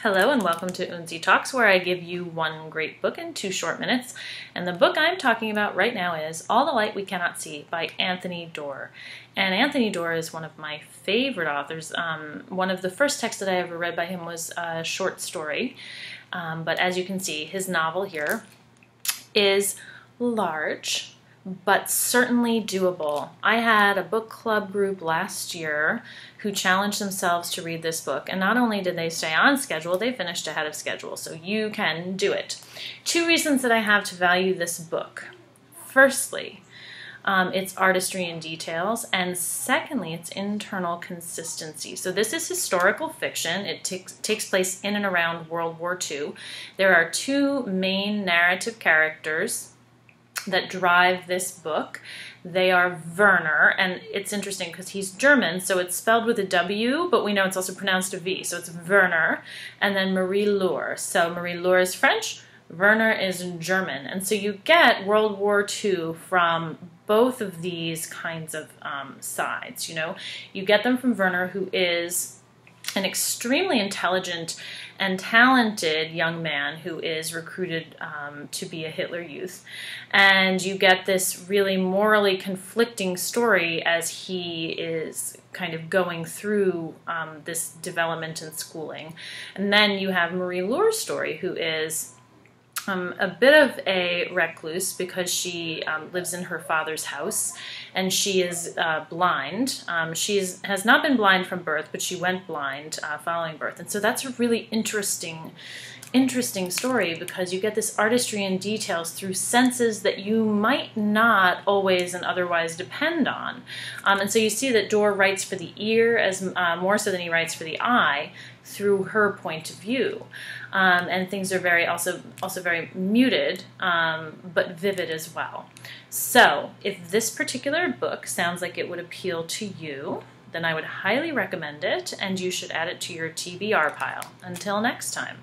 Hello and welcome to Unzi Talks, where I give you one great book in 2 short minutes. And the book I'm talking about right now is All the Light We Cannot See by Anthony Doerr. And Anthony Doerr is one of my favorite authors. One of the first texts that I ever read by him was a short story. But as you can see, his novel here is large, but certainly doable. I had a book club group last year who challenged themselves to read this book, and not only did they stay on schedule, they finished ahead of schedule, so you can do it. 2 reasons that I have to value this book. Firstly, its artistry and details, and secondly, its internal consistency. So this is historical fiction. It takes place in and around World War II. There are 2 main narrative characters that drive this book. They are Werner, and it's interesting because he's German, so it's spelled with a W, but we know it's also pronounced a V, so it's Werner, and then Marie-Laure. So Marie-Laure is French, Werner is German, and so you get World War II from both of these kinds of sides, you know. You get them from Werner, who is an extremely intelligent and talented young man who is recruited to be a Hitler Youth. And you get this really morally conflicting story as he is kind of going through this development and schooling. And then you have Marie-Laure's story, who is a bit of a recluse because she lives in her father's house, and she is blind. She has not been blind from birth, but she went blind following birth. And so that's a really interesting story because you get this artistry and details through senses that you might not always and otherwise depend on. And so you see that Doerr writes for the ear as more so than he writes for the eye through her point of view. And things are also very muted, but vivid as well. So if this particular book sounds like it would appeal to you, then I would highly recommend it, and you should add it to your TBR pile. Until next time.